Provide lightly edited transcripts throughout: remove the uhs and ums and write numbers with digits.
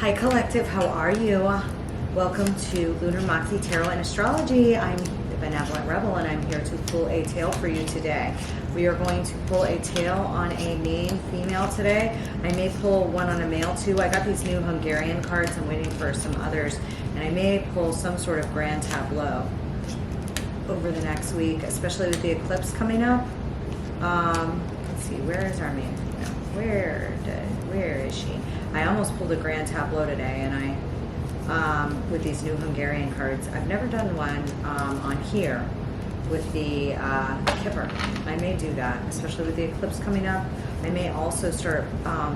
Hi Collective, how are you? Welcome to Lunar, Moxie, Tarot, and Astrology. I'm the Benevolent Rebel and I'm here to pull a tail for you today. We are going to pull a tail on a main female today. I may pull one on a male too. I got these new Hungarian cards. I'm waiting for some others. And I may pull some sort of grand tableau over the next week, especially with the eclipse coming up. Let's see, where is our main female? Where is she? I almost pulled a grand tableau today, and with these new Hungarian cards. I've never done one on here with the Kipper. I may do that, especially with the eclipse coming up. I may also start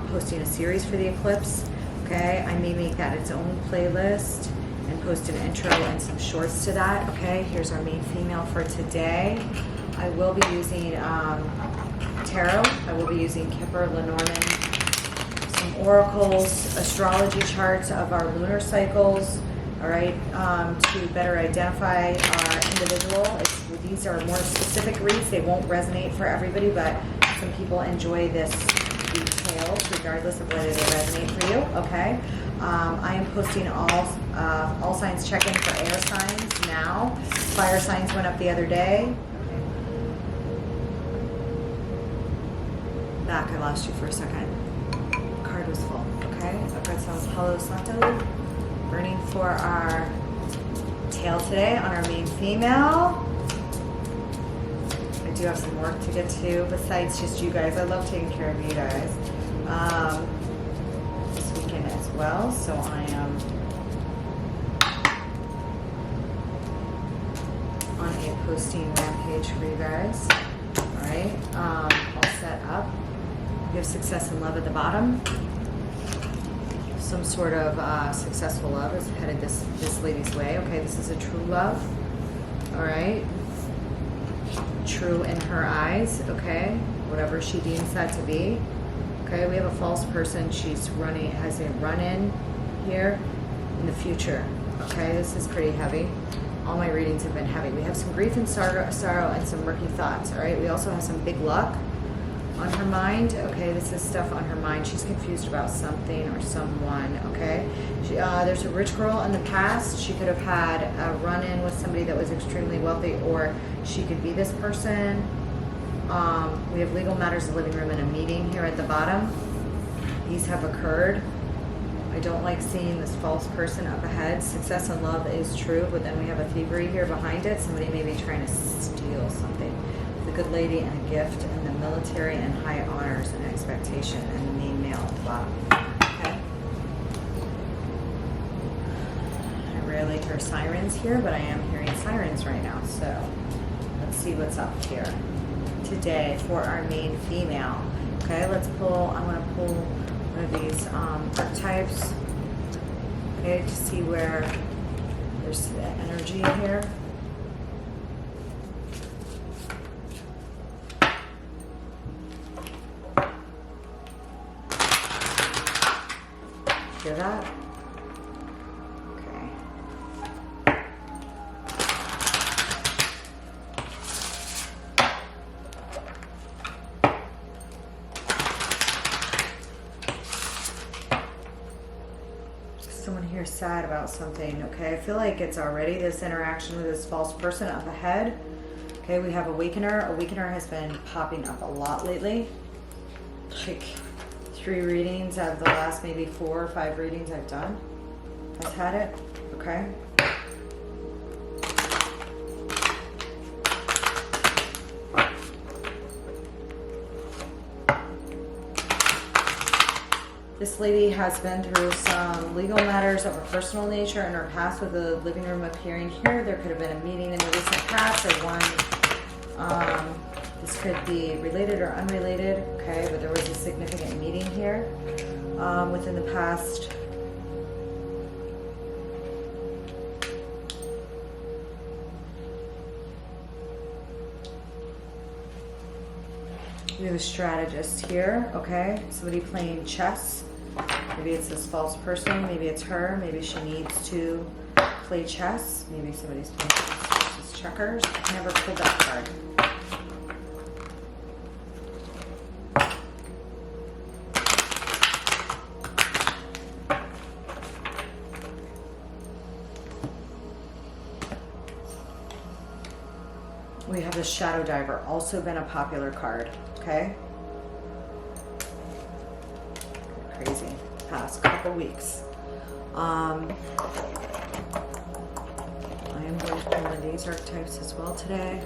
posting a series for the eclipse. Okay, I may make that its own playlist and post an intro and some shorts to that. Okay, here's our main female for today. I will be using tarot. I will be using Kipper, Lenormand, some oracles, astrology charts of our lunar cycles, all right, to better identify our individual. These are more specific reads. They won't resonate for everybody, but some people enjoy these tales regardless of whether they resonate for you, okay? I am posting all signs check-in for air signs now. Fire signs went up the other day. Back, I lost you for a second. Card was full, okay? I've got some Palo Santo burning for our tail today on our main female. I do have some work to get to besides just you guys. I love taking care of you guys this weekend as well, so I am on a posting rampage for you guys. All right, all set up. We have success and love at the bottom. Some sort of successful love is headed this lady's way. Okay, this is a true love. All right. True in her eyes. Okay, whatever she deems that to be. Okay, we have a false person. She's running, has a run-in here in the future. Okay, this is pretty heavy. All my readings have been heavy. We have some grief and sorrow and some murky thoughts. All right, we also have some big luck on her mind. Okay, this is stuff on her mind. She's confused about something or someone. Okay, there's a rich girl in the past. She could have had a run-in with somebody that was extremely wealthy, or she could be this person. We have legal matters, the living room, and a meeting here at the bottom. These have occurred. I don't like seeing this false person up ahead. Success and love is true, but then we have a thievery here behind it. Somebody may be trying to steal something. The good lady and a gift, and the military and high honors and expectation, and the main male at the bottom. Okay. I rarely hear sirens here, but I am hearing sirens right now. So let's see what's up here today for our main female. Okay, let's pull. I'm going to pull one of these archetypes. Okay, to see where there's the energy here. Hear that? Okay. Someone here sad about something, okay? I feel like it's already this interaction with this false person up ahead. Okay, we have Awakener. Awakener has been popping up a lot lately. Like 3 readings out of the last maybe 4 or 5 readings I've done has had it, okay? This lady has been through some legal matters of a personal nature in her past with the living room appearing here. There could have been a meeting in the recent past, or one, this could be related or unrelated, okay, but there was a significant meeting here within the past. We have a strategist here, okay, somebody playing chess. Maybe it's this false person, maybe it's her, maybe she needs to play chess, maybe somebody's playing chess versus checkers. I never pulled that card. We have the Shadow Diver, also been a popular card, okay? Crazy, past couple weeks. I am going to pull in these archetypes as well today.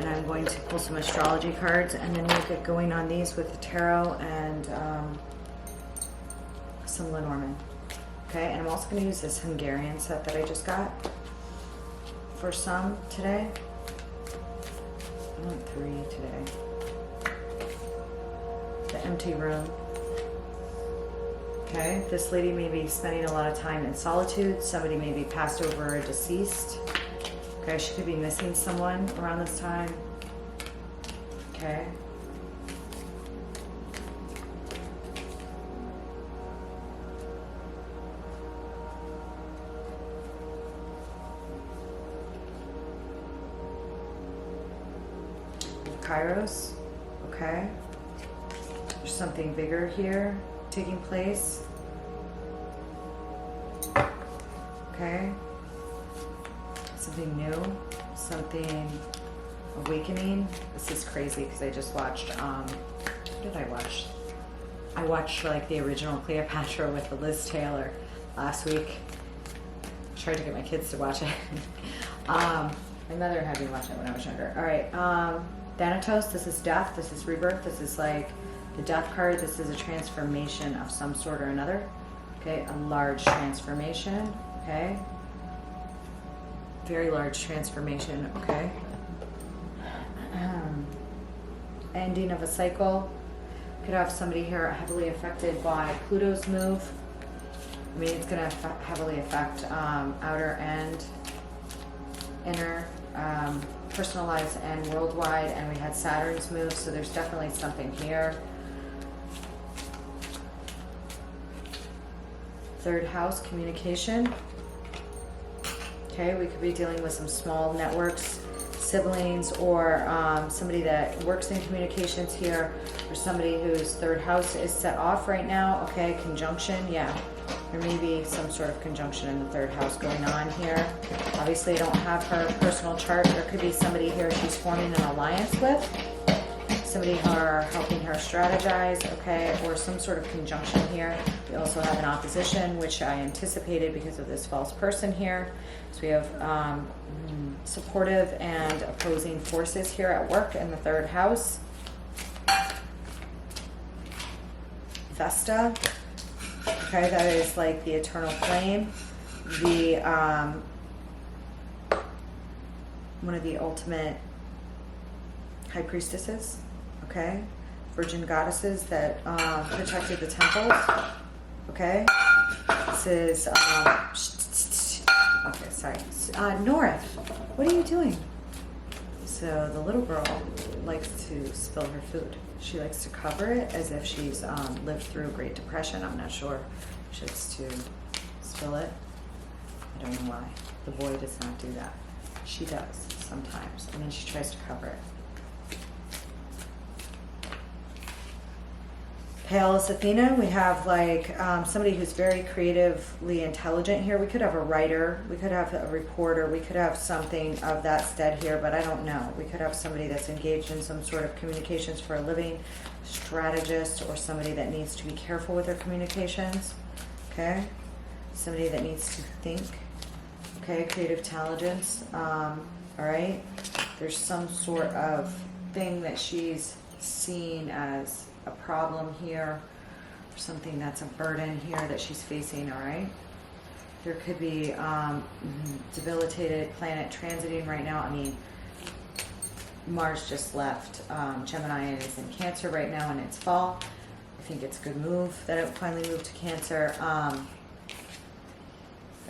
And I'm going to pull some astrology cards, and then we'll get going on these with the tarot and some Lenormand. Okay, and I'm also going to use this Hungarian set that I just got for some today. I want 3 today. The Empty Room. Okay, this lady may be spending a lot of time in solitude. Somebody may be passed over or deceased. Okay, she could be missing someone around this time. Okay. Kairos. Okay. There's something bigger here taking place. Okay. Something new, something awakening. This is crazy because I just watched, what did I watch? I watched like the original Cleopatra with Liz Taylor last week. I tried to get my kids to watch it. My mother had me watch it when I was younger. All right, Thanatos, this is death, this is rebirth, this is like the death card. This is a transformation of some sort or another. Okay, a large transformation, okay? Very large transformation, okay? Ending of a cycle. Could have somebody here heavily affected by Pluto's move. I mean, it's going to heavily affect outer and inner, personalized and worldwide. And we had Saturn's move, so there's definitely something here. Third house, communication. Okay, we could be dealing with some small networks, siblings, or somebody that works in communications here, or somebody whose third house is set off right now. Okay, conjunction, yeah. There may be some sort of conjunction in the third house going on here. Obviously, I don't have her personal chart. There could be somebody here she's forming an alliance with, somebody helping her strategize, okay, or some sort of conjunction here. We also have an opposition, which I anticipated because of this false person here. So we have supportive and opposing forces here at work in the third house. Vesta, okay, that is like the eternal flame, the one of the ultimate high priestesses, okay, virgin goddesses that protected the temples, okay. This is okay, sorry, Norith, what are you doing? So the little girl likes to spill her food. She likes to cover it as if she's lived through a Great Depression. I'm not sure. She likes to spill it. I don't know why. The boy does not do that. She does sometimes, and then she tries to cover it. Pallas Athena, we have like somebody who's very creatively intelligent here. We could have a writer, we could have a reporter, we could have something of that stead here, but I don't know. We could have somebody that's engaged in some sort of communications for a living, strategist, or somebody that needs to be careful with their communications, okay? Somebody that needs to think, okay? Creative intelligence, all right? There's some sort of thing that she's seen as a problem here, or something that's a burden here that she's facing, all right? There could be debilitated planet transiting right now. I mean, Mars just left Gemini and is in Cancer right now in its fall. I think it's a good move that it finally moved to Cancer.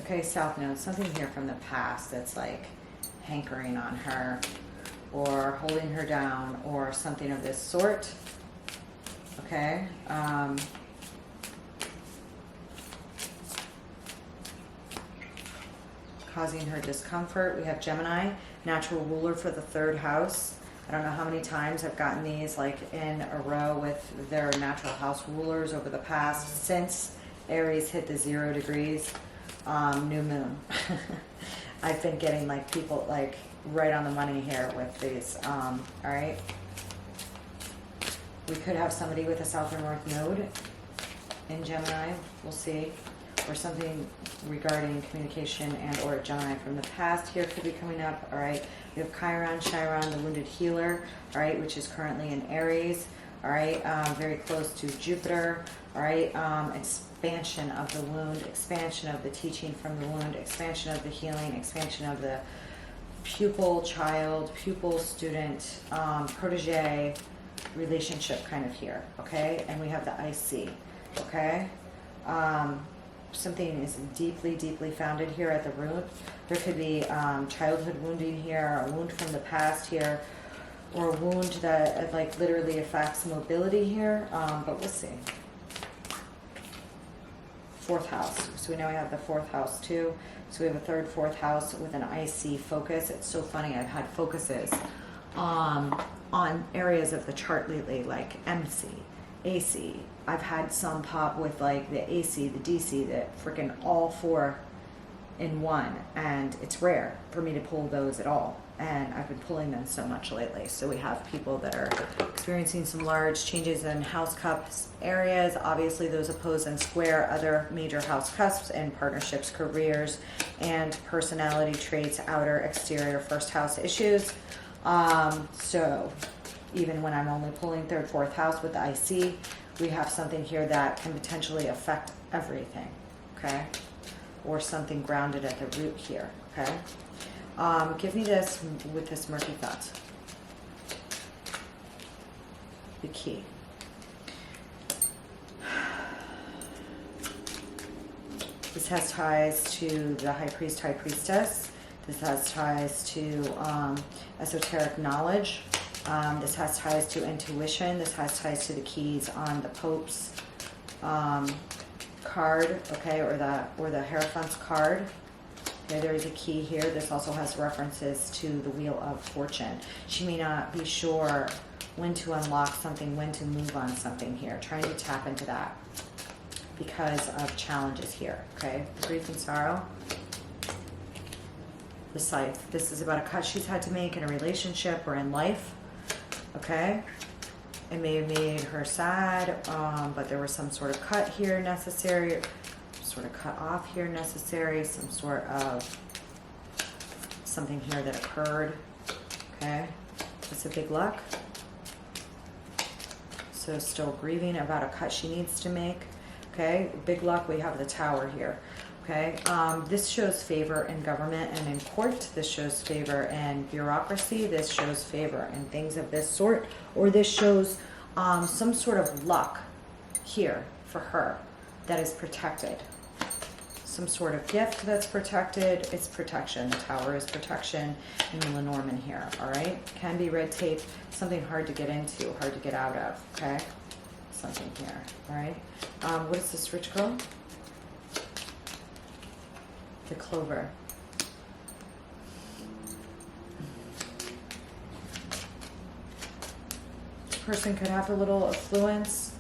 Okay, South Node, something here from the past that's like hankering on her or holding her down or something of this sort. Okay, causing her discomfort. We have Gemini, natural ruler for the third house. I don't know how many times I've gotten these like in a row with their natural house rulers over the past since Aries hit the 0 degrees new moon. I've been getting like people like right on the money here with these. All right. We could have somebody with a south or north node in Gemini. We'll see. Or something regarding communication and or Gemini from the past here could be coming up. All right. We have Chiron, the wounded healer. All right, which is currently in Aries. All right. Very close to Jupiter. All right. Expansion of the wound, expansion of the teaching from the wound, expansion of the healing, expansion of the pupil, child, pupil, student, protege relationship kind of here, okay? And we have the IC, okay? Something is deeply, deeply founded here at the root. There could be childhood wounding here, a wound from the past here, or a wound that like literally affects mobility here, but we'll see. Fourth house. So we know we have the fourth house too. So we have a third, fourth house with an IC focus. It's so funny. I've had focuses on areas of the chart lately, like MC, AC. I've had some pop with like the AC, the DC, the freaking all four in one. And it's rare for me to pull those at all. And I've been pulling them so much lately. So we have people that are experiencing some large changes in house cups areas. Obviously those oppose and square other major house cusps and partnerships, careers, and personality traits, outer, exterior, first house issues. So even when I'm only pulling third, fourth house with the IC, we have something here that can potentially affect everything, okay? Or something grounded at the root here, okay? Give me this with this murky thoughts. The key. This has ties to the high priest, high priestess. This has ties to esoteric knowledge. This has ties to intuition. This has ties to the keys on the Pope's card, okay, or the Hierophant's card. Okay, there is a key here. This also has references to the Wheel of Fortune. She may not be sure when to unlock something, when to move on something here. Trying to tap into that because of challenges here, okay? Grief and sorrow. The Scythe. This is about a cut she's had to make in a relationship or in life, okay? It may have made her sad, but there was some sort of cut here necessary, sort of cut off here necessary, some sort of something here that occurred, okay? It's a big luck. So still grieving about a cut she needs to make, okay? Big luck, we have the Tower here, okay? This shows favor in government and in court. This shows favor in bureaucracy. This shows favor in things of this sort, or this shows some sort of luck here for her that is protected. Some sort of gift that's protected. It's protection. The Tower is protection in the Lenormand here, all right? Can be red tape, something hard to get into, hard to get out of, okay? Something here, all right? What is this rich girl? The Clover. This person could have a little affluence,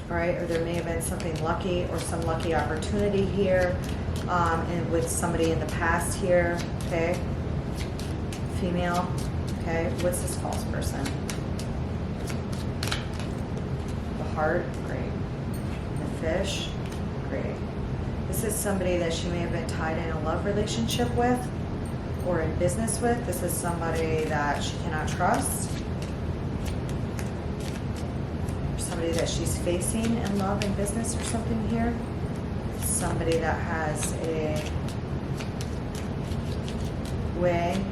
all right, or there may have been something lucky or some lucky opportunity here, and with somebody in the past here, okay? Female, okay? What's this false person? The Heart, great. The Fish, great. This is somebody that she may have been tied in a love relationship with or in business with. This is somebody that she cannot trust. Somebody that she's facing in love and business or something here. Somebody that has a way.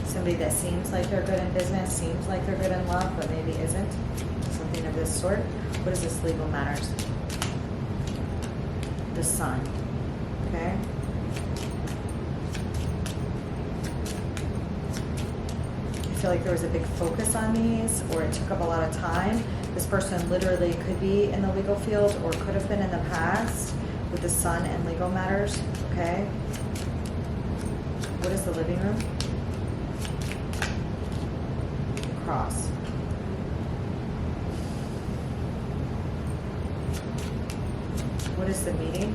Somebody that seems like they're good in business, seems like they're good in love, but maybe isn't. Something of this sort. What is this legal matters? The Sun. Okay? I feel like there was a big focus on these, or it took up a lot of time. This person literally could be in the legal field or could have been in the past with the Sun and legal matters, okay? What is the living room? Cross. What is the meeting?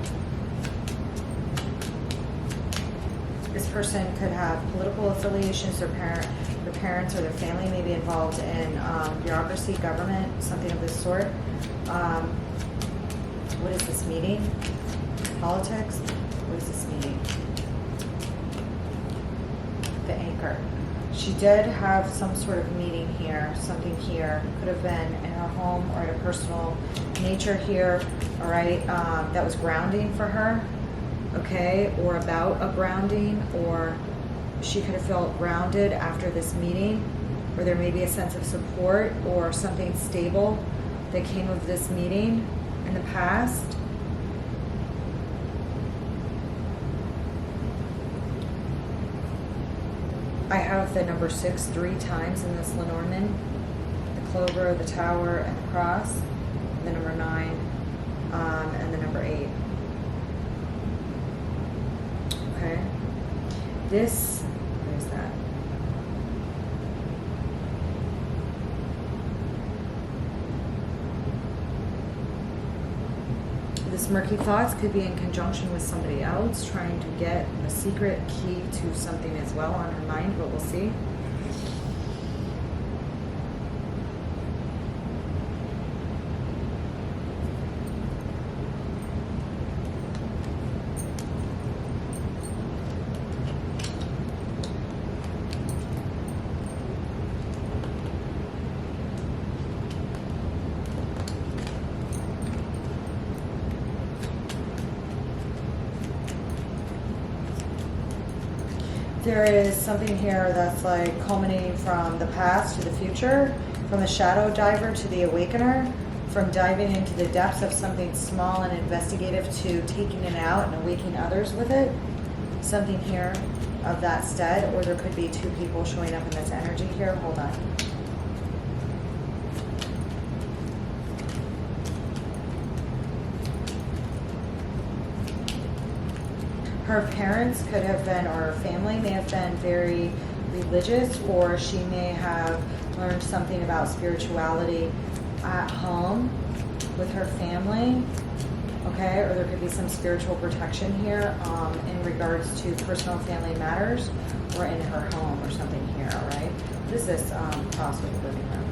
person could have political affiliations. Their parents or their family may be involved in bureaucracy, government, something of this sort. What is this meeting? Politics? What is this meeting? The anchor. She did have some sort of meeting here, something here. Could have been in her home or in a personal nature here, all right? That was grounding for her, okay? Or about a grounding, or she could have felt grounded after this meeting, or there may be a sense of support or something stable that came of this meeting in the past. I have the number 6 3 times in this Lenormand, the clover, the tower, and the cross, the number 9, and the number 8. Okay. This, where is that? This murky thoughts could be in conjunction with somebody else trying to get a secret key to something as well on her mind, but we'll see. There is something here that's like culminating from the past to the future, from the shadow diver to the awakener, from diving into the depths of something small and investigative to taking it out and awakening others with it. Something here of that stead, or there could be 2 people showing up in this energy here. Hold on. Her parents could have been, or her family may have been very religious, or she may have learned something about spirituality at home with her family, okay? Or there could be some spiritual protection here in regards to personal family matters, or in her home or something here, all right? What is this cross with the living room?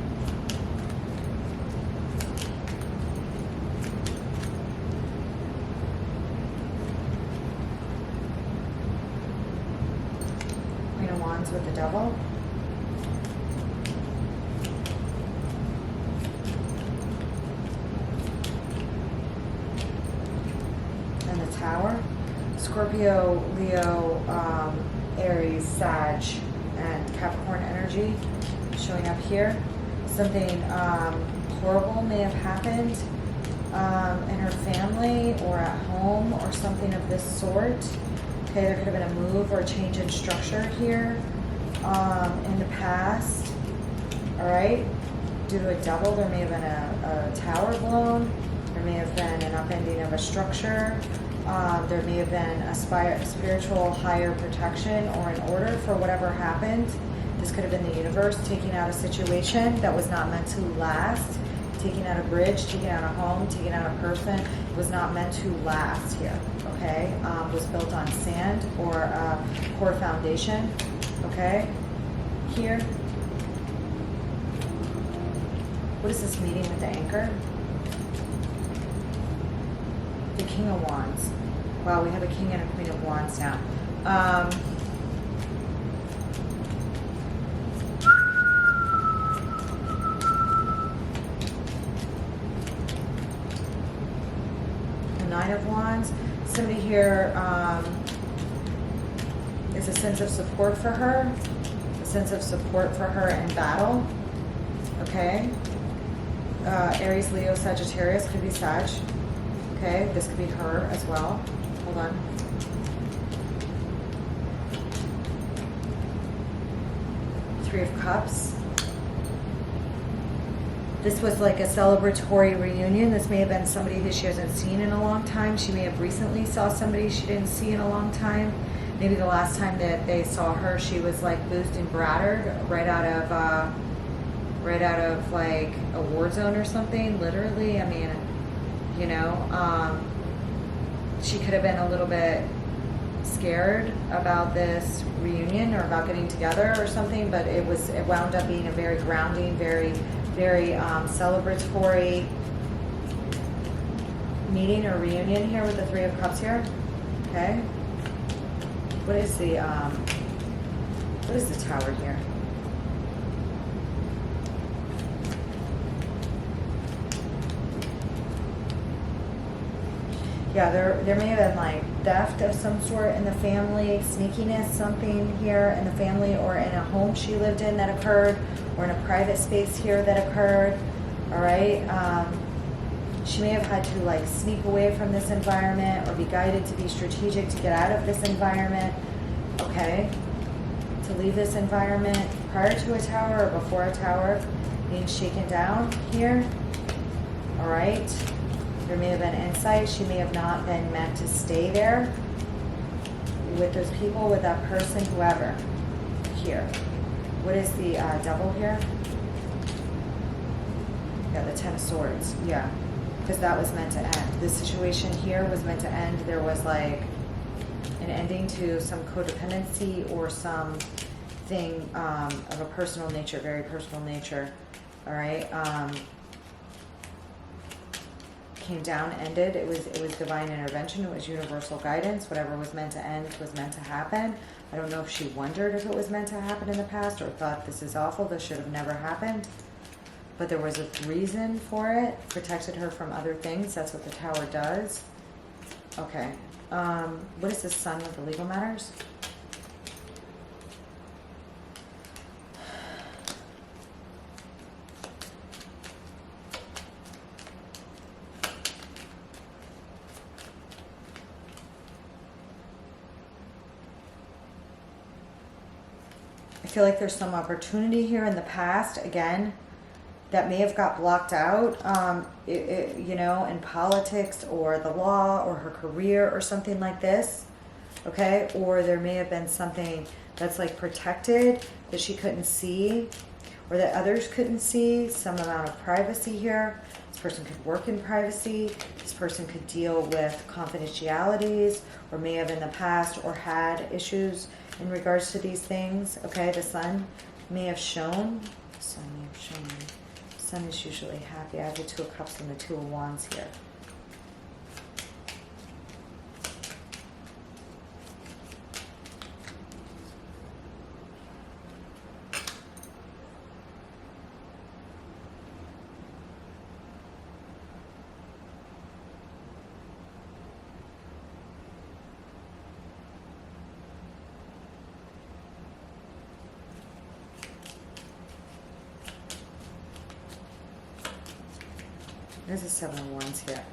With the devil. And the tower. Scorpio, Leo, Aries, Sag, and Capricorn energy showing up here. Something horrible may have happened in her family or at home or something of this sort. Okay, there could have been a move or a change in structure here in the past. All right, due to a devil, there may have been a tower blown. There may have been an upending of a structure. There may have been a spiritual higher protection or an order for whatever happened. This could have been the universe taking out a situation that was not meant to last, taking out a bridge, taking out a home, taking out a person. It was not meant to last here, okay? Was built on sand or a core foundation, okay? Here. What is this meeting with the anchor? The King of Wands. Wow, we have a King and a Queen of Wands now. Nine of Wands. Somebody here is a sense of support for her, a sense of support for her in battle. Okay. Aries, Leo, Sagittarius, could be Sag. Okay, this could be her as well. Hold on. Three of Cups. This was like a celebratory reunion. This may have been somebody that she hasn't seen in a long time. She may have recently saw somebody she didn't see in a long time. Maybe the last time that they saw her, she was like boozed and brattered right out of like a war zone or something. Literally, I mean, you know, she could have been a little bit scared about this reunion or about getting together or something, but it wound up being a very grounding, very celebratory meeting or reunion here with the Three of Cups here. Okay, what is the Tower here? Yeah, there may have been like theft of some sort in the family, sneakiness, something here in the family or in a home she lived in that occurred, or in a private space here that occurred. All right. She may have had to like sneak away from this environment or be guided to be strategic to get out of this environment. Okay. To leave this environment prior to a tower or before a tower, being shaken down here. All right. There may have been insight. She may have not been meant to stay there with those people, with that person, whoever. Here. What is the Devil here? Yeah, the Ten of Swords. Yeah. Because that was meant to end. This situation here was meant to end. There was like an ending to some codependency or something of a personal nature, very personal nature. All right. Came down, ended. It was divine intervention. It was universal guidance. Whatever was meant to end was meant to happen. I don't know if she wondered if it was meant to happen in the past or thought this is awful, this should have never happened. But there was a reason for it. Protected her from other things. That's what the Tower does. Okay. What is the Sun with the legal matters? I feel like there's some opportunity here in the past, again, that may have got blocked out, you know, in politics or the law or her career or something like this, okay? Or there may have been something that's like protected that she couldn't see or that others couldn't see, some amount of privacy here. This person could work in privacy. This person could deal with confidentialities or may have in the past or had issues in regards to these things, okay? The Sun may have shown. The Sun may have shown. The Sun is usually happy. I have the Two of Cups and the Two of Wands here. There's a Seven of Wands here.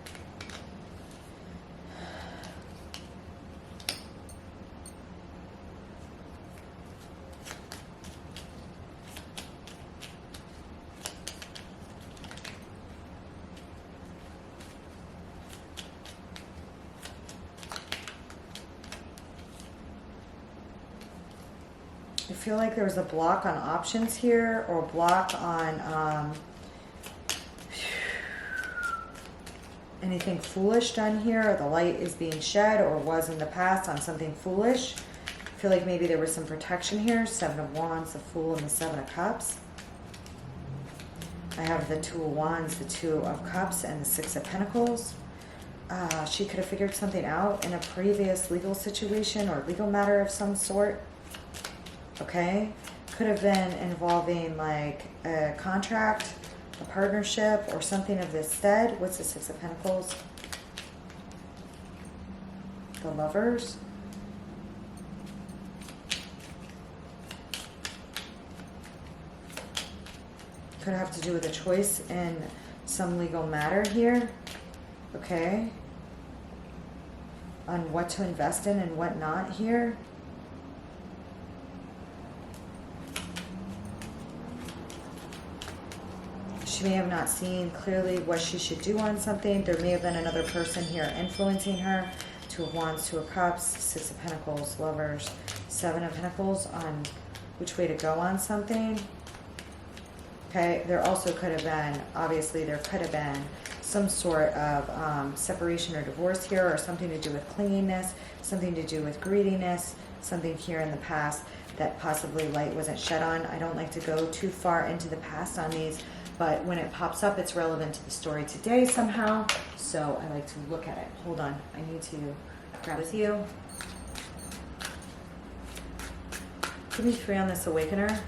I feel like there was a block on options here or a block on anything foolish done here, or the light is being shed or was in the past on something foolish. I feel like maybe there was some protection here. Seven of Wands, the Fool, and the Seven of Cups. I have the Two of Wands, the Two of Cups, and the Six of Pentacles. She could have figured something out in a previous legal situation or legal matter of some sort. Okay? Could have been involving like a contract, a partnership, or something of this stead. What's the Six of Pentacles? The Lovers. Could have to do with a choice in some legal matter here. Okay. On what to invest in and what not here. She may have not seen clearly what she should do on something. There may have been another person here influencing her. Two of Wands, Two of Cups, Six of Pentacles, Lovers, Seven of Pentacles on which way to go on something. Okay, there also could have been, obviously there could have been some sort of separation or divorce here, or something to do with clinginess, something to do with greediness, something here in the past that possibly light wasn't shed on. I don't like to go too far into the past on these, but when it pops up, it's relevant to the story today somehow. So I like to look at it. Hold on, I need to grab with you. Give me 3 on this Awakener.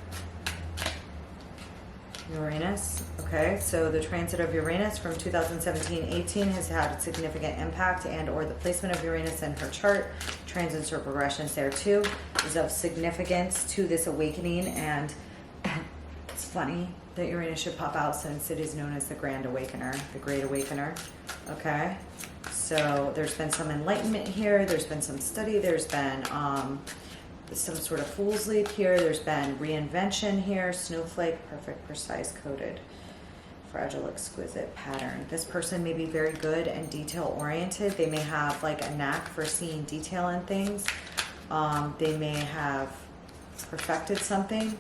Uranus. Okay, so the transit of Uranus from 2017-18 has had a significant impact, and or the placement of Uranus in her chart, transits or progressions there too, is of significance to this awakening. And it's funny that Uranus should pop out since it is known as the Grand Awakener, the Great Awakener. Okay, so there's been some enlightenment here, there's been some study, there's been some sort of fool's leap here, there's been reinvention here, snowflake, perfect, precise, coded, fragile, exquisite pattern. This person may be very good and detail oriented. They may have like a knack for seeing detail in things. They may have perfected something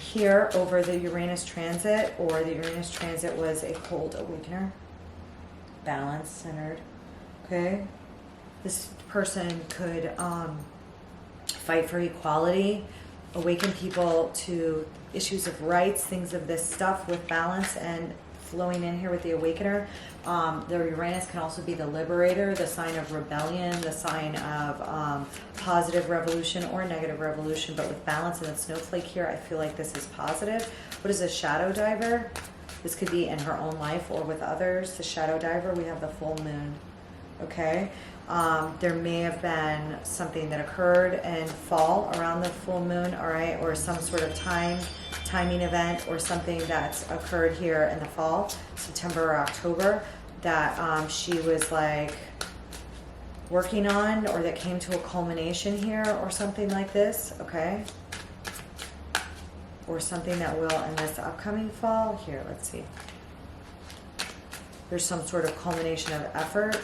here over the Uranus transit, or the Uranus transit was a cold awakener, balanced, centered. Okay, this person could fight for equality, awaken people to issues of rights, things of this stuff with balance and flowing in here with the Awakener. The Uranus can also be the liberator, the sign of rebellion, the sign of positive revolution or negative revolution, but with balance. And the snowflake here, I feel like this is positive. What is a shadow diver? This could be in her own life or with others. The shadow diver, we have the full moon. Okay, there may have been something that occurred in fall around the full moon, all right, or some sort of timing event or something that's occurred here in the fall, September or October, that she was like working on, or that came to a culmination here, or something like this. Okay, or something that will in this upcoming fall. Here, let's see. There's some sort of culmination of effort,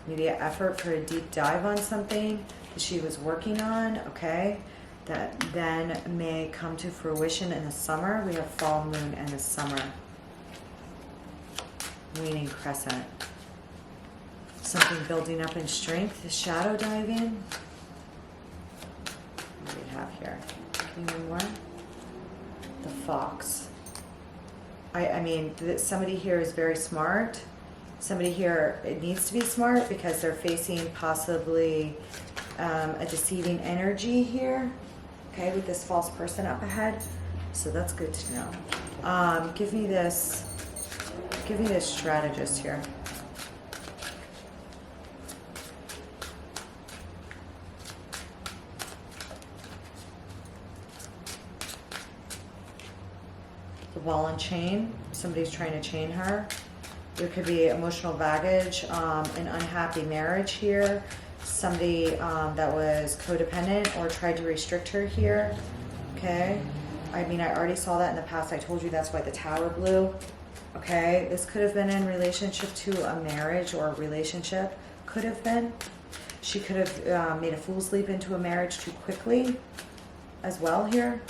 immediate effort for a deep dive on something that she was working on, okay, that then may come to fruition in the summer. We have fall moon and the summer. Waning crescent. Something building up in strength, the shadow diving. What do we have here? Give me one more. The fox. I mean, somebody here is very smart. Somebody here, it needs to be smart because they're facing possibly a deceiving energy here, okay, with this false person up ahead. So that's good to know. Give me this strategist here. The ball and chain, somebody's trying to chain her. There could be emotional baggage, an unhappy marriage here, somebody that was codependent or tried to restrict her here, okay? I mean, I already saw that in the past. I told you that's why the tower blew, okay? This could have been in relationship to a marriage or a relationship, could have been. She could have made a fool's leap into a marriage too quickly as well here.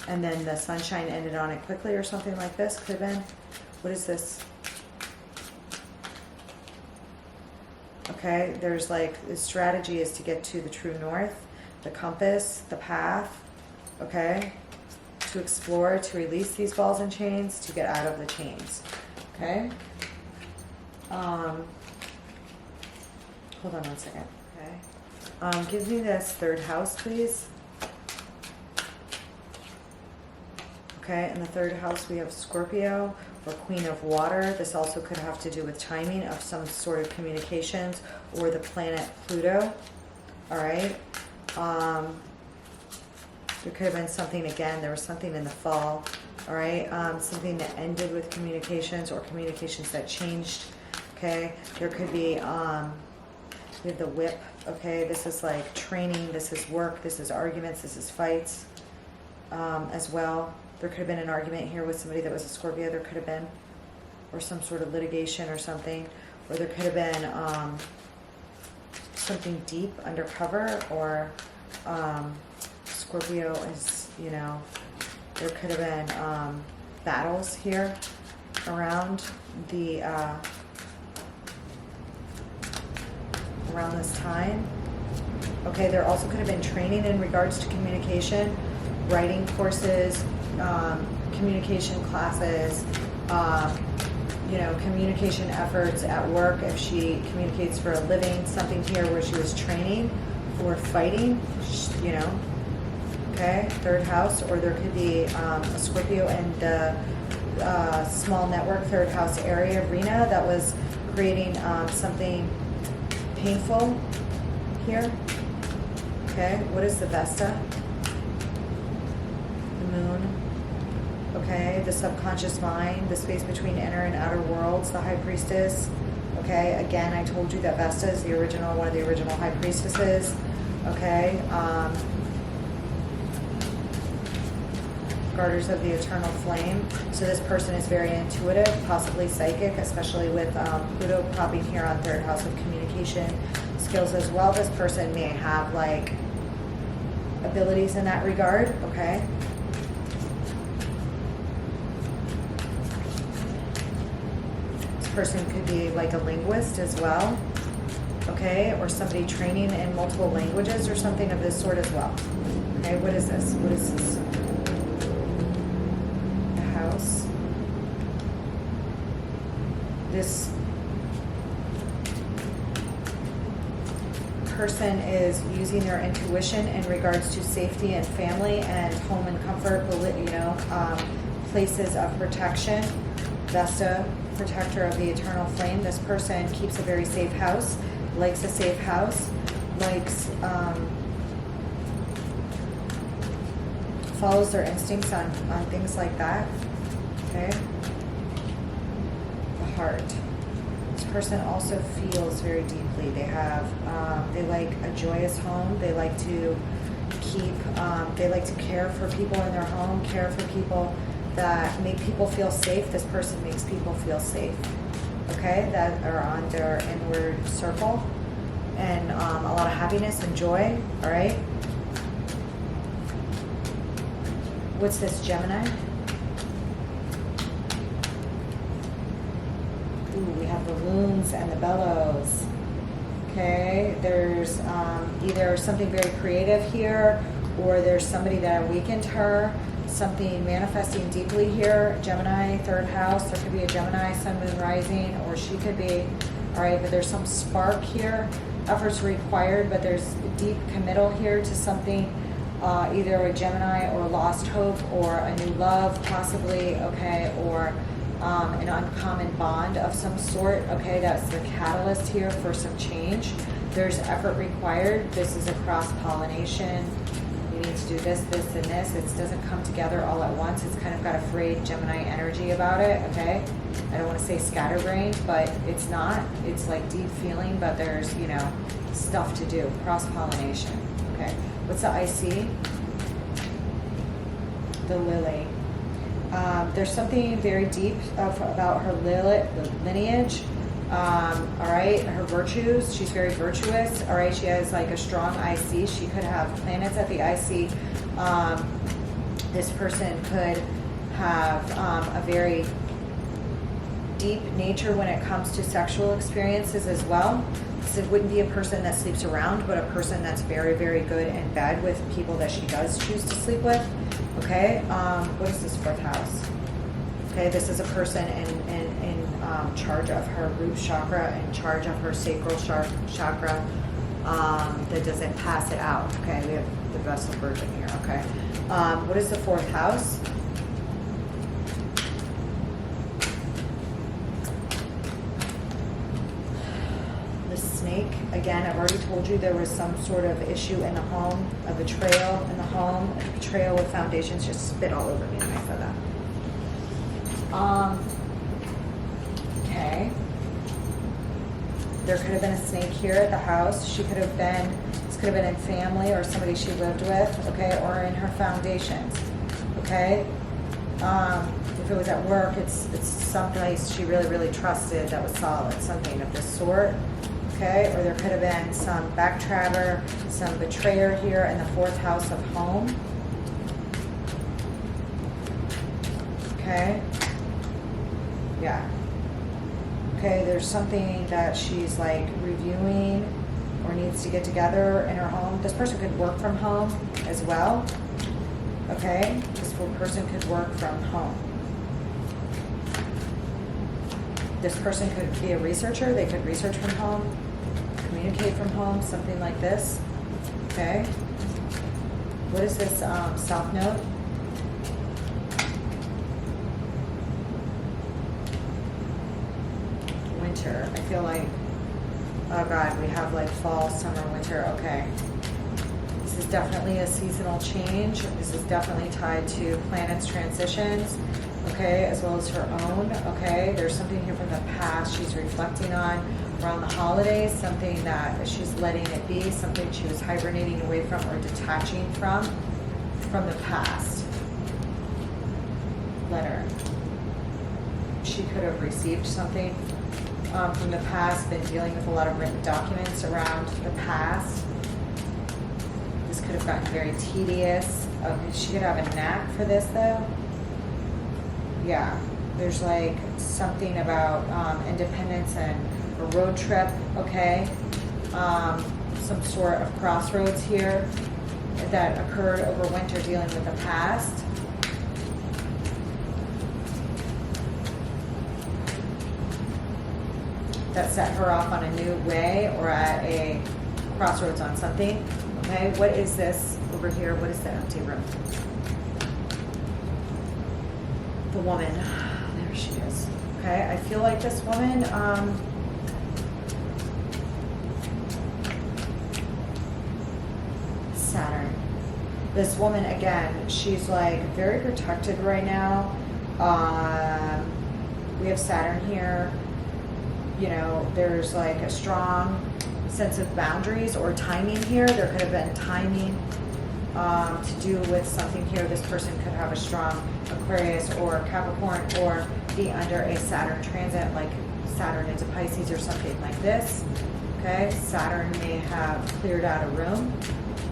And then the sunshine ended on it quickly or something like this. Could have been. What is this? Okay, there's like, the strategy is to get to the true north, the compass, the path, okay? To explore, to release these balls and chains, to get out of the chains, okay? Hold on one second, okay? Give me this third house, please. Okay, in the third house we have Scorpio, or Queen of Water. This also could have to do with timing of some sort of communications, or the planet Pluto. All right. There could have been something, again, there was something in the fall. All right. Something that ended with communications, or communications that changed. Okay. There could be, we have the whip. Okay. This is like training. This is work. This is arguments. This is fights as well. There could have been an argument here with somebody that was a Scorpio. There could have been, or some sort of litigation or something. Or there could have been something deep undercover, or Scorpio is, you know, there could have been battles here around the around this time. Okay, there also could have been training in regards to communication, writing courses, communication classes, you know, communication efforts at work if she communicates for a living, something here where she was training for fighting, you know, okay, third house, or there could be a Scorpio in the small network, third house area, arena, that was creating something painful here. Okay, what is the Vesta? The moon. Okay, the subconscious mind, the space between inner and outer worlds, the high priestess. Okay, again, I told you that Vesta is the original, one of the original high priestesses. Okay, Garters of the eternal flame. So this person is very intuitive, possibly psychic, especially with Pluto popping here on third house of communication skills as well. This person may have like abilities in that regard. Okay. This person could be like a linguist as well. Okay, or somebody training in multiple languages or something of this sort as well. Okay, what is this? What is this? The house. This person is using their intuition in regards to safety and family and home and comfort, you know, places of protection. Vesta, protector of the eternal flame. This person keeps a very safe house, likes a safe house, likes, follows their instincts on things like that. Okay. The heart. This person also feels very deeply. They have, they like a joyous home. They like to keep, they like to care for people in their home, care for people that make people feel safe. This person makes people feel safe. Okay, that are on their inward circle, and a lot of happiness and joy. All right. What's this, Gemini? Ooh, we have the loons and the bellows. Okay, there's either something very creative here, or there's somebody that awakened her, something manifesting deeply here. Gemini, third house. There could be a Gemini, sun, moon, rising, or she could be. All right, but there's some spark here. Efforts required, but there's deep committal here to something. Either a Gemini or lost hope or a new love possibly, okay, or an uncommon bond of some sort, okay, that's the catalyst here for some change. There's effort required. This is a cross-pollination. You need to do this, this, and this. It doesn't come together all at once. It's kind of got a frayed Gemini energy about it, okay? I don't want to say scatterbrained, but it's not. It's like deep feeling, but there's, you know, stuff to do. Cross-pollination, okay? What's the IC? The lily. There's something very deep about her lineage. All right, her virtues. She's very virtuous. All right, she has like a strong IC. She could have planets at the IC. This person could have a very deep nature when it comes to sexual experiences as well. So it wouldn't be a person that sleeps around, but a person that's very, very good in bed with people that she does choose to sleep with. Okay, what is this fourth house? Okay, this is a person in charge of her root chakra, in charge of her sacral chakra, that doesn't pass it out. Okay, we have the Vessel Virgin here. Okay, what is the fourth house? Snake. Again, I've already told you there was some sort of issue in the home, a betrayal in the home, a betrayal with foundations. Just spit all over me when I said that. Okay. There could have been a snake here at the house. She could have been, this could have been in family or somebody she lived with, okay, or in her foundations, okay? If it was at work, it's someplace she really, really trusted that was solid, something of this sort. Okay, or there could have been some backtrapper, some betrayer here in the fourth house of home. Okay. okay? Yeah. Okay, there's something that she's like reviewing or needs to get together in her home. This person could work from home as well, okay? This person could work from home. This person could be a researcher. They could research from home, communicate from home, something like this, okay? What is this South Node? Winter. I feel like, oh God, we have like fall, summer, winter. Okay. This is definitely a seasonal change. This is definitely tied to planets' transitions, okay, as well as her own, okay? There's something here from the past she's reflecting on around the holidays, something that she's letting it be, something she was hibernating away from or detaching from the past. Letter. She could have received something from the past, been dealing with a lot of written documents around the past. This could have gotten very tedious. Okay, she could have a knack for this though. Yeah, there's like something about independence and a road trip, okay? Some sort of crossroads here that occurred over winter dealing with the past. That set her off on a new way or at a crossroads on something, okay? What is this over here? What is the empty room? The woman, there she is, okay? I feel like this woman, Saturn. This woman, again, she's like very protected right now. We have Saturn here. You know, there's like a strong sense of boundaries or timing here. There could have been timing to do with something here. This person could have a strong Aquarius or Capricorn or be under a Saturn transit, like Saturn into Pisces or something like this. Okay, Saturn may have cleared out a room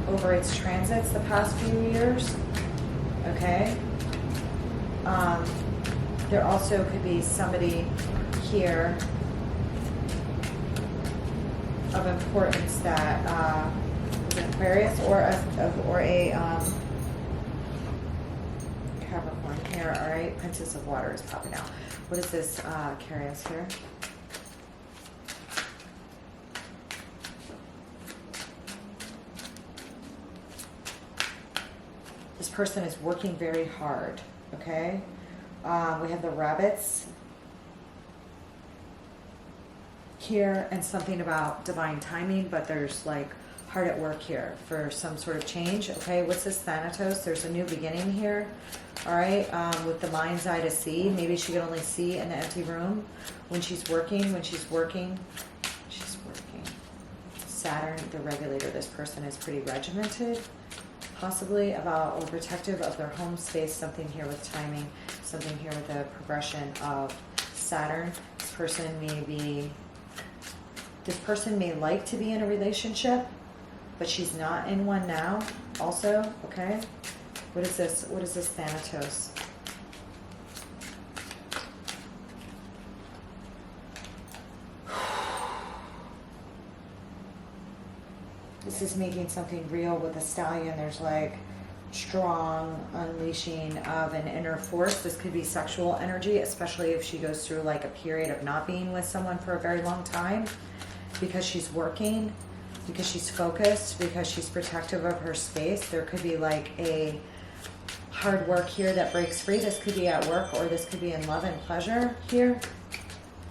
over its transits the past few years. Okay. There also could be somebody here of importance that is an Aquarius or a Capricorn here. All right, Princess of Water is popping out. What does this carry us here? This person is working very hard. Okay, we have the rabbits here and something about divine timing, but there's like hard at work here for some sort of change. Okay, what's this Thanatos? There's a new beginning here. All right, with the mind's eye to see. Maybe she can only see in the empty room when she's working. Saturn, the regulator. This person is pretty regimented, possibly about or protective of their home space. Something here with timing, something here with the progression of Saturn. This person may like to be in a relationship, but she's not in one now also, okay? What is this? What is this Thanatos? This is making something real with a stallion. There's like strong unleashing of an inner force. This could be sexual energy, especially if she goes through like a period of not being with someone for a very long time, because she's working, because she's focused, because she's protective of her space. There could be like a hard work here that breaks free. This could be at work, or this could be in love and pleasure here.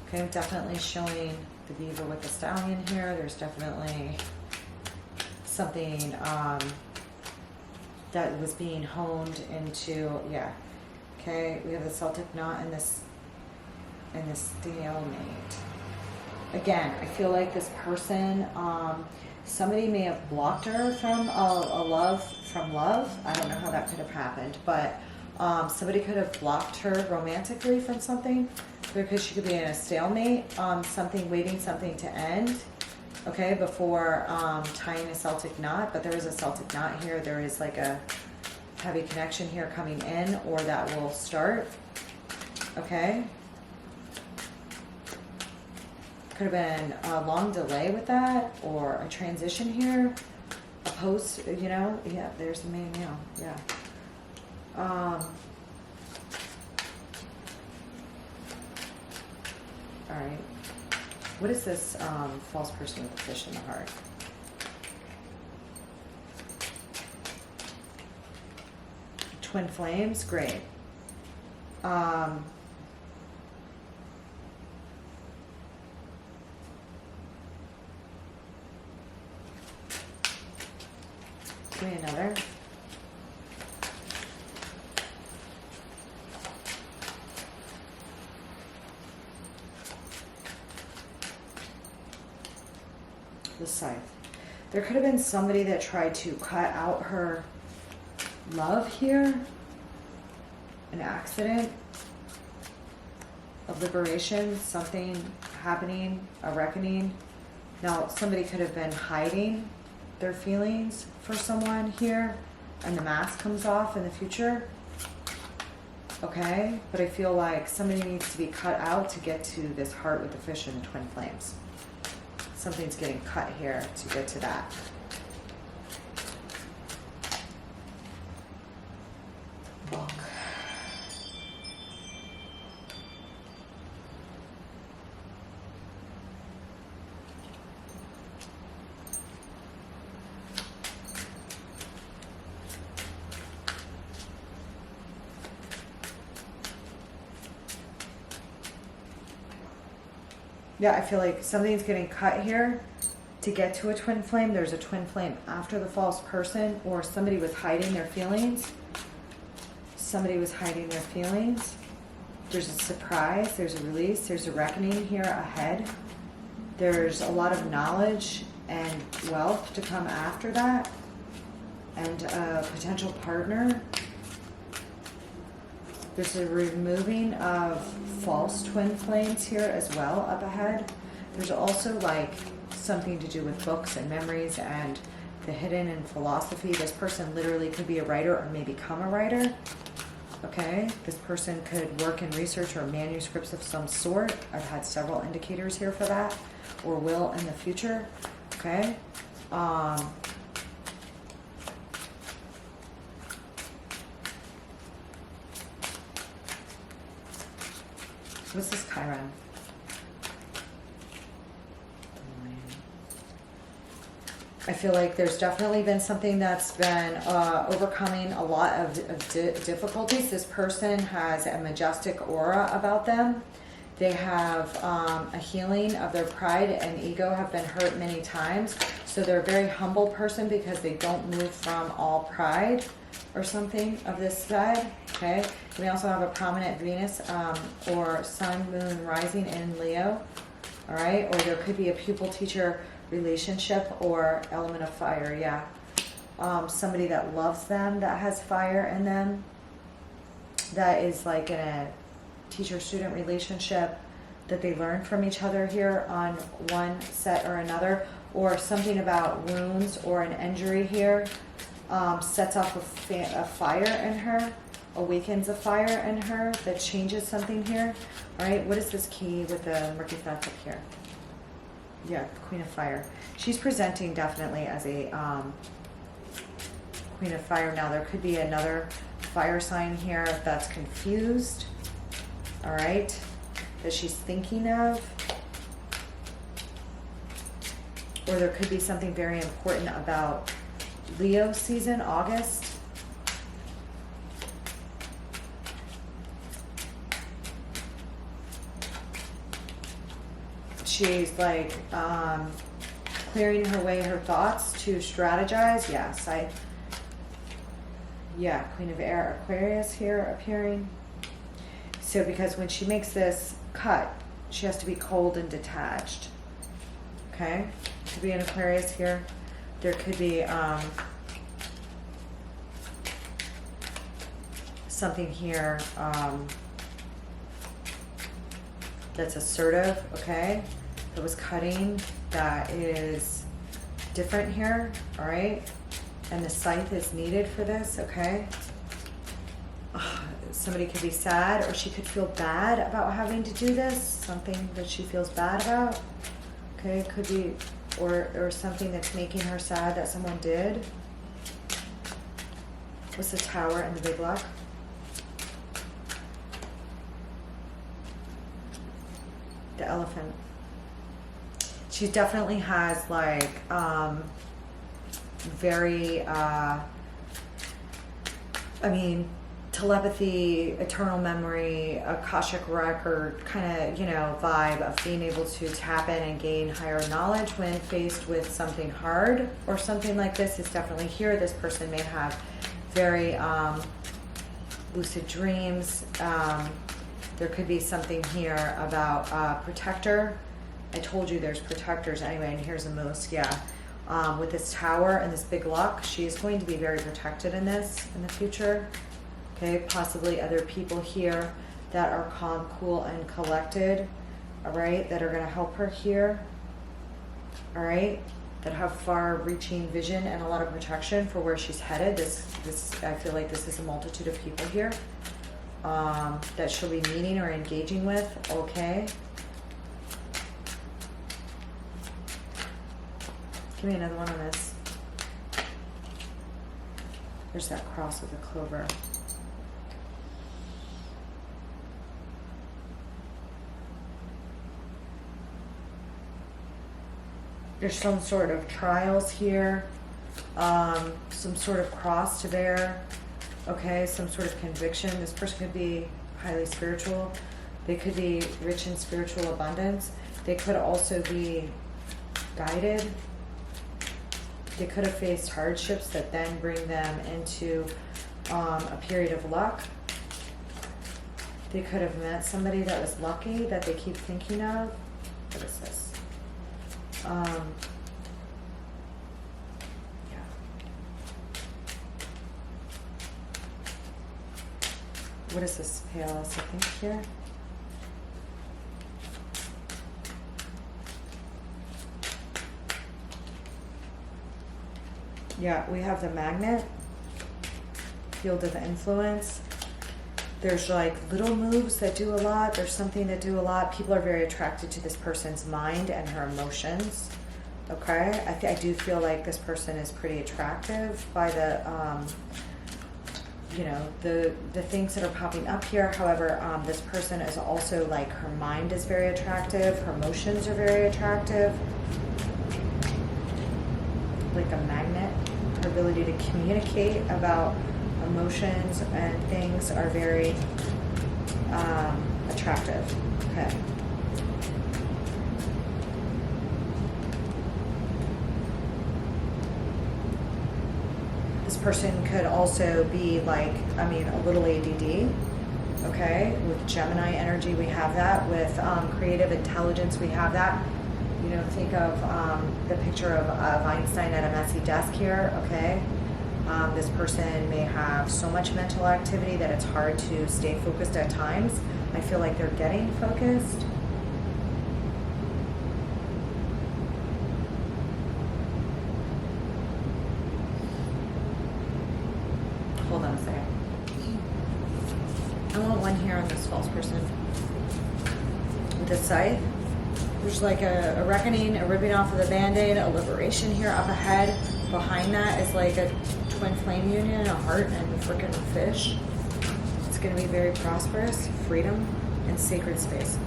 Okay, I'm definitely showing the beaver with the stallion here. There's definitely something that was being honed into, yeah. Okay, we have the Celtic knot and this stalemate. Again, I feel like this person, somebody may have blocked her from love. I don't know how that could have happened, but somebody could have blocked her romantically from something, because she could be in a stalemate, waiting something to end, okay, before tying a Celtic knot. But there is a Celtic knot here. There is like a heavy connection here coming in, or that will start, okay? Could have been a long delay with that, or a transition here, a post, you know, yeah, there's the main male, yeah. All right, what is this false person with the fish in the heart? Twin flames, great. Give me another. The scythe. There could have been somebody that tried to cut out her love here. An accident. A liberation. Something happening. A reckoning. Now, somebody could have been hiding their feelings for someone here, and the mask comes off in the future. Okay, but I feel like somebody needs to be cut out to get to this heart with the fish and the twin flames. Something's getting cut here to get to that. Book. Yeah, I feel like something's getting cut here to get to a twin flame. There's a twin flame after the false person, or somebody was hiding their feelings. Somebody was hiding their feelings. There's a surprise, there's a release, there's a reckoning here ahead. There's a lot of knowledge and wealth to come after that. And a potential partner. There's a removing of false twin flames here as well up ahead. There's also like something to do with books and memories and the hidden in philosophy. This person literally could be a writer or may become a writer. Okay, this person could work in research or manuscripts of some sort. I've had several indicators here for that, or will in the future. Okay. What's this Chiron? I feel like there's definitely been something that's been overcoming a lot of difficulties. This person has a majestic aura about them. They have a healing of their pride and ego, have been hurt many times. So they're a very humble person because they don't move from all pride or something of this side. Okay. We also have a prominent Venus or Sun, Moon, Rising in Leo. All right. Or there could be a pupil-teacher relationship or element of fire. Yeah. Somebody that loves them, that has fire in them, that is like in a teacher-student relationship, that they learn from each other here on one set or another, or something about wounds or an injury here sets off a fire in her, awakens a fire in her that changes something here. All right, what is this key with the Murky Thoughts up here? Yeah, Queen of Fire. She's presenting definitely as a Queen of Fire. Now, there could be another fire sign here that's confused, all right, that she's thinking of. Or there could be something very important about Leo season, August. She's like clearing her way, her thoughts to strategize. Yes, yeah, Queen of Air, Aquarius here appearing. So because when she makes this cut, she has to be cold and detached. Okay, could be an Aquarius here. There could be something here that's assertive, okay, that was cutting, that is different here, all right, and the scythe is needed for this, okay. Somebody could be sad, or she could feel bad about having to do this, something that she feels bad about. Okay, it could be, or something that's making her sad that someone did. What's the Tower and the big luck? The Elephant. She definitely has like very I mean, telepathy, eternal memory, Akashic record kind of, you know, vibe of being able to tap in and gain higher knowledge when faced with something hard or something like this is definitely here. This person may have very lucid dreams. There could be something here about protector. I told you there's protectors anyway, and here's a moose, yeah. With this Tower and this big luck, she is going to be very protected in this in the future. Okay, possibly other people here that are calm, cool, and collected, all right, that are going to help her here, all right, that have far-reaching vision and a lot of protection for where she's headed. This I feel like this is a multitude of people here that she'll be meeting or engaging with, okay. Give me another one on this. There's that cross with the clover. There's some sort of trials here, some sort of cross to bear, okay, some sort of conviction. This person could be highly spiritual. They could be rich in spiritual abundance. They could also be guided. They could have faced hardships that then bring them into a period of luck. They could have met somebody that was lucky that they keep thinking of. What is this? Yeah. What is this palace, I think, here? Yeah, we have the Magnet, field of influence. There's like little moves that do a lot. There's something that do a lot. People are very attracted to this person's mind and her emotions. Okay, I do feel like this person is pretty attractive by the, you know, the things that are popping up here. However, this person is also like, her mind is very attractive. Her emotions are very attractive. Like a magnet. Her ability to communicate about emotions and things are very attractive. Okay. This person could also be like, I mean, a little ADD. Okay. With Gemini energy, we have that. With creative intelligence, we have that. You know, think of the picture of Einstein at a messy desk here, okay? This person may have so much mental activity that it's hard to stay focused at times. I feel like they're getting focused. Hold on a second. I want one here on this false person. With the scythe. There's like a reckoning, a ripping off of the Band-Aid, a liberation here up ahead. Behind that is like a twin flame union, a heart, and a freaking fish. It's going to be very prosperous, freedom, and sacred space.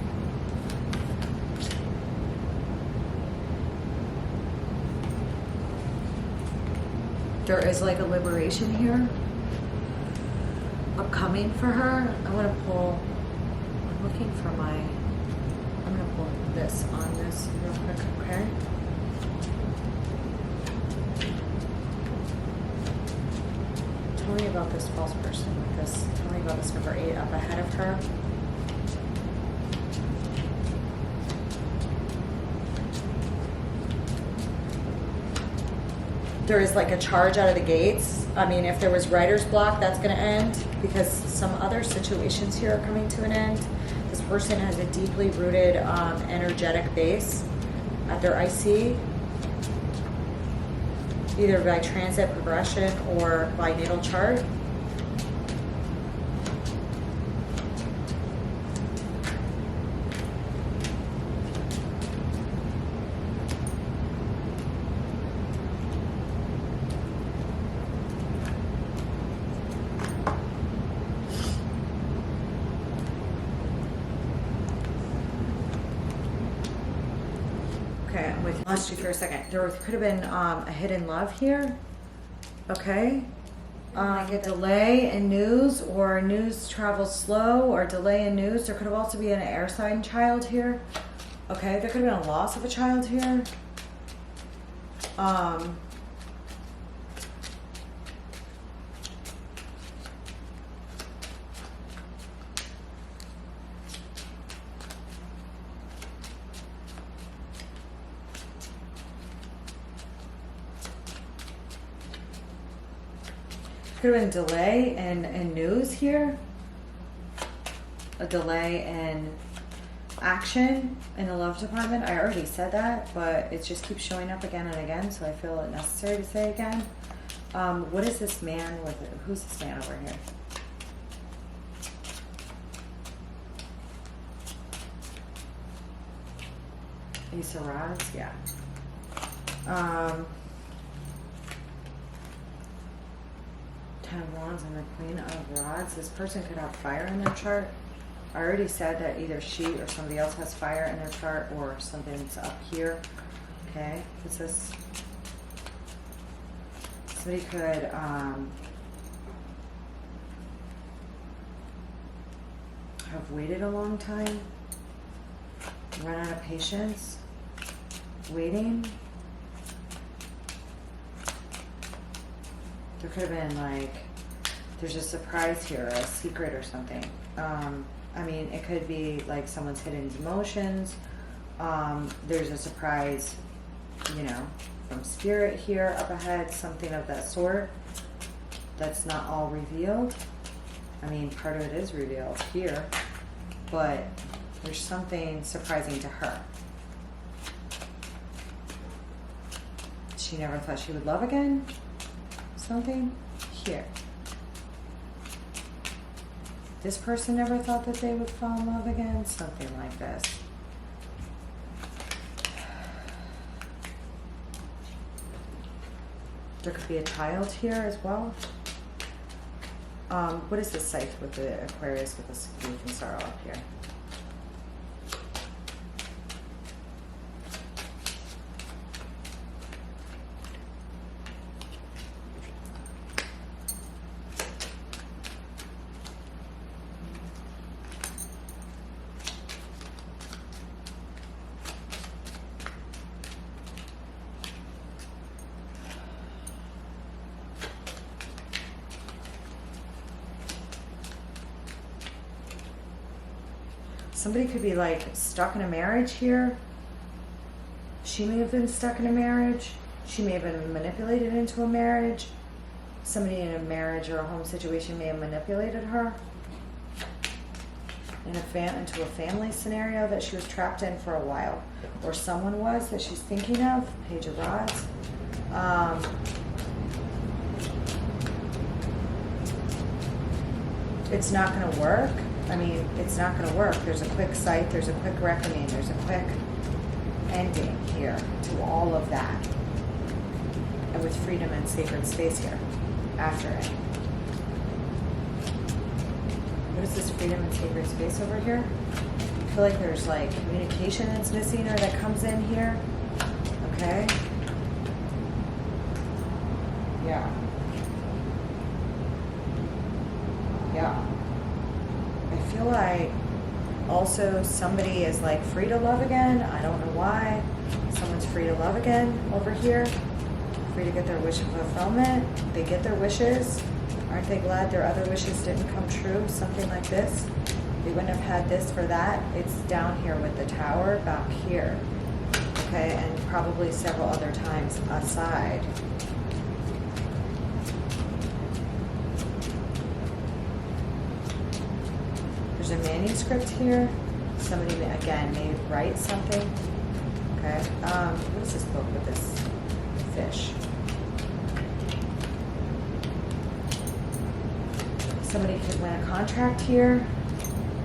There is like a liberation here upcoming for her. I want to pull, I'm looking for my, I'm going to pull this on this real quick, okay? Tell me about this false person with this. Tell me about this number 8 up ahead of her. There is like a charge out of the gates. I mean, if there was writer's block, that's going to end because some other situations here are coming to an end. This person has a deeply rooted energetic base at their IC, either by transit progression or by natal chart. went with, lost you for a second. There could have been a hidden love here. Okay. A delay in news, or news travels slow, or delay in news. There could have also been an air sign child here. Okay, there could have been a loss of a child here. Could have been delay in news here. A delay in action in the love department. I already said that, but it just keeps showing up again and again, so I feel it necessary to say again. What is this man with it? Who's this man over here? Ace of Rods, yeah. Ten of Wands and the Queen of Rods. This person could have fire in their chart. I already said that either she or somebody else has fire in their chart, or something's up here. Okay, what's this? Somebody could have waited a long time, run out of patience, waiting. There could have been like, there's a surprise here, a secret or something. I mean, it could be like someone's hidden emotions. There's a surprise, you know, from spirit here up ahead, something of that sort. That's not all revealed. I mean, part of it is revealed here, but there's something surprising to her. She never thought she would love again. Something here. This person never thought that they would fall in love again. Something like this. There could be a child here as well. What is the scythe with the Aquarius with this grief and sorrow up here? Somebody could be like stuck in a marriage here. She may have been stuck in a marriage. She may have been manipulated into a marriage. Somebody in a marriage or a home situation may have manipulated her into a family scenario that she was trapped in for a while. Or someone was that she's thinking of. Page of Rods. It's not going to work. I mean, it's not going to work. There's a quick sight. There's a quick reckoning. There's a quick ending here to all of that. And with freedom and sacred space here after it. What is this freedom and sacred space over here? I feel like there's like communication that's missing or that comes in here. Okay. Yeah. Yeah. I feel like also somebody is like free to love again. I don't know why. Someone's free to love again over here. Free to get their wish of fulfillment. They get their wishes. Aren't they glad their other wishes didn't come true? Something like this. They wouldn't have had this for that. It's down here with the tower back here. Okay, and probably several other times aside. There's a manuscript here. Somebody, again, may write something. Okay. What is this book with this fish? Somebody could win a contract here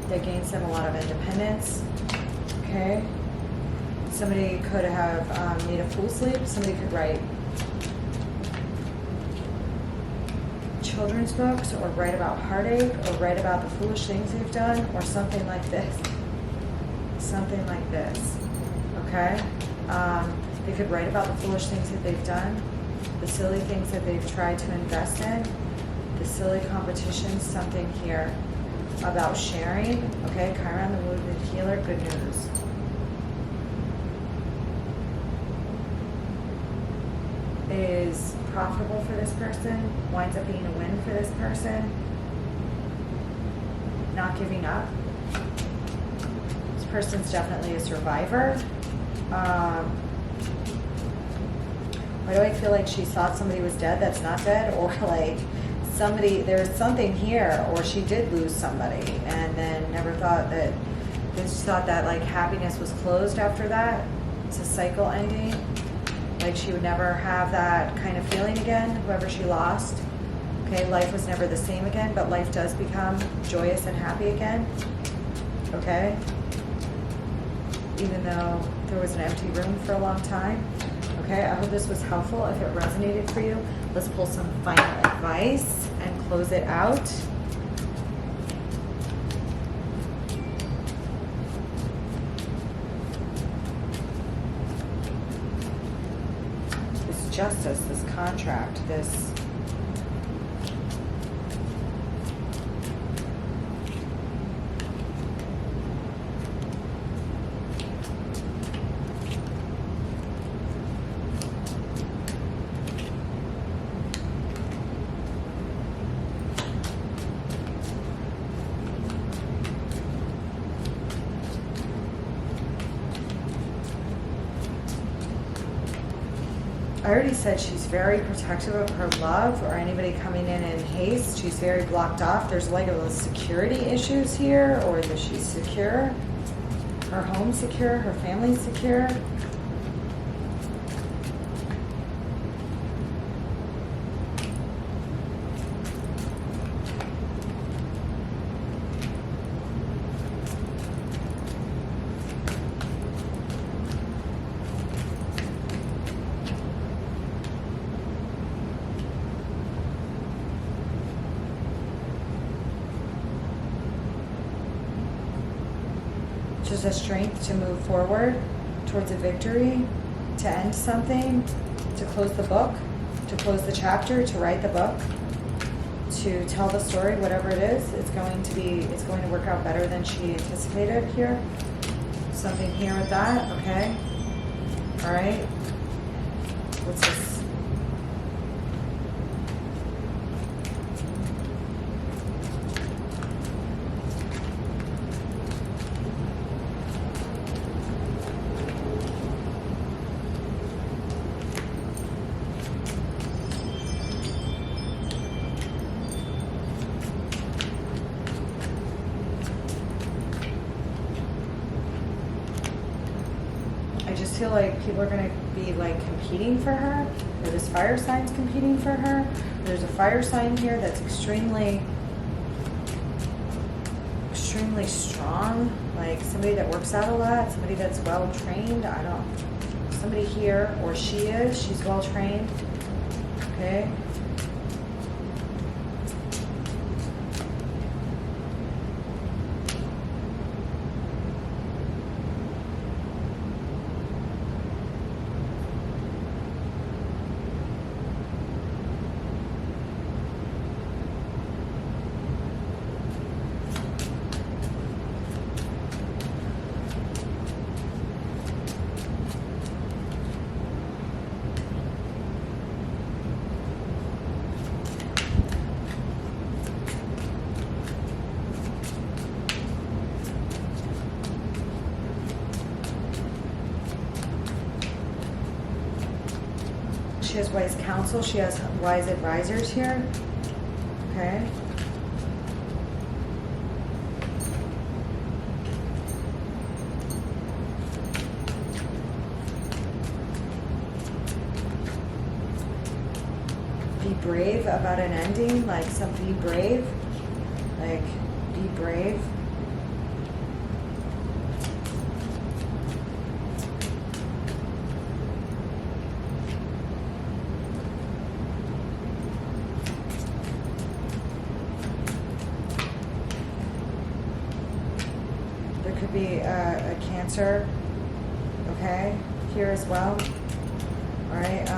that gains them a lot of independence. Okay. Somebody could have made a fool sleep. Somebody could write children's books, or write about heartache, or write about the foolish things they've done, or something like this. Something like this. Okay? They could write about the foolish things that they've done, the silly things that they've tried to invest in, the silly competition, something here about sharing. Okay, Chiron, the wounded healer, good news. Is profitable for this person, winds up being a win for this person. Not giving up. This person's definitely a survivor. Why do I feel like she thought somebody was dead that's not dead? Or like somebody, there's something here, or she did lose somebody and then never thought that, just thought that like happiness was closed after that. It's a cycle ending. Like she would never have that kind of feeling again, whoever she lost. Okay, life was never the same again, but life does become joyous and happy again. Okay? Even though there was an empty room for a long time. Okay, I hope this was helpful. If it resonated for you, let's pull some final advice and close it out. This justice, this contract, this I already said she's very protective of her love or anybody coming in haste. She's very blocked off. There's like those security issues here, or that she's secure, her home secure, her family secure. Just a strength to move forward towards a victory, to end something, to close the book, to close the chapter, to write the book, to tell the story, whatever it is. It's going to work out better than she anticipated here. Something here with that, okay? All right. What's this? I just feel like people are going to be like competing for her, or this fire sign's competing for her. There's a fire sign here that's extremely strong, like somebody that works out a lot, somebody that's well trained. Somebody here, or she's well trained. Okay. She has wise counsel. She has wise advisors here. Okay. Be brave about an ending. Like be brave. Like be brave. Could be a Cancer, okay? here as well. All right.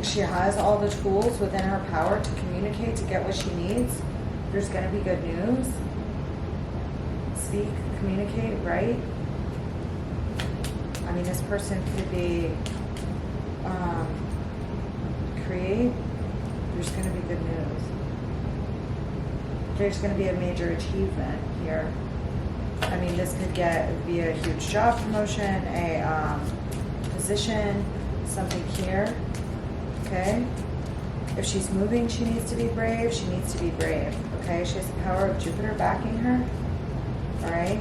She has all the tools within her power to communicate, to get what she needs. There's going to be good news. Speak, communicate, right? I mean, this person could be create. There's going to be good news. There's going to be a major achievement here. I mean, this could be a huge job promotion, a position, something here. Okay? If she's moving, she needs to be brave. She needs to be brave. Okay? She has the power of Jupiter backing her. All right?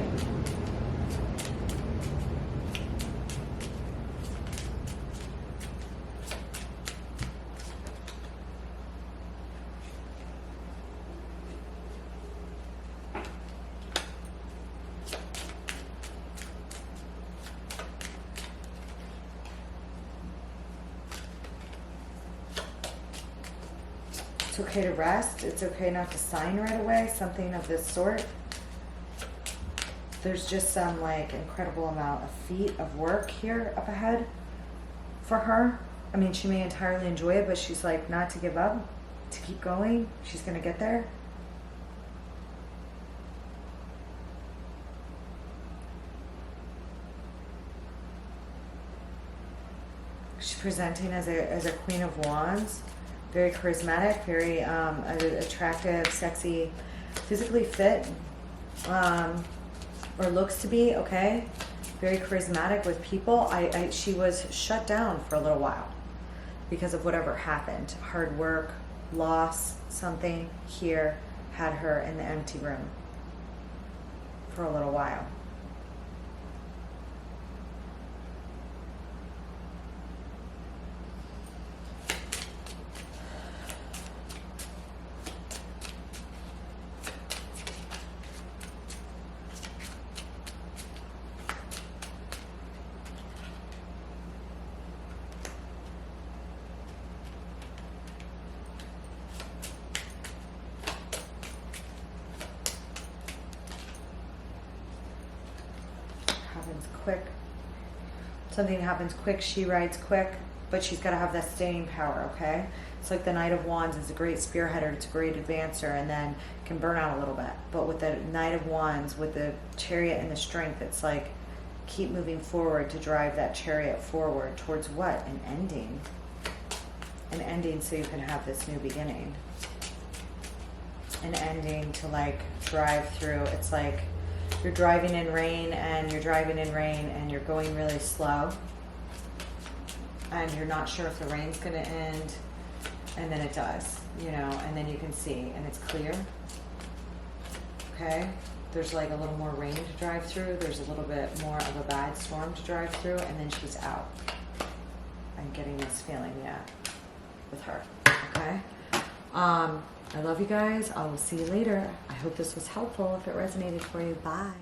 It's okay to rest. It's okay not to sign right away, something of this sort. There's just some like incredible amount of feet of work here up ahead for her. I mean, she may entirely enjoy it, but she's like not to give up, to keep going. She's going to get there. She's presenting as a Queen of Wands. Very charismatic, very attractive, sexy, physically fit, or looks to be, okay? Very charismatic with people. She was shut down for a little while because of whatever happened. Hard work, loss, something here had her in the empty room for a little while. Quick. Something happens quick, she rides quick, but she's got to have that staying power, okay? It's like the Knight of Wands is a great spearheader, it's a great advancer, and then can burn out a little bit. But with the Knight of Wands, with the Chariot and the Strength, it's like keep moving forward to drive that Chariot forward towards what? An ending. An ending so you can have this new beginning. An ending to like drive through. It's like you're driving in rain and you're driving in rain and you're going really slow and you're not sure if the rain's going to end, and then it does, you know, and then you can see and it's clear. Okay, there's like a little more rain to drive through, there's a little bit more of a bad storm to drive through, and then she's out. I'm getting this feeling, yeah, with her. Okay, I love you guys. I will see you later. I hope this was helpful. If it resonated for you, bye.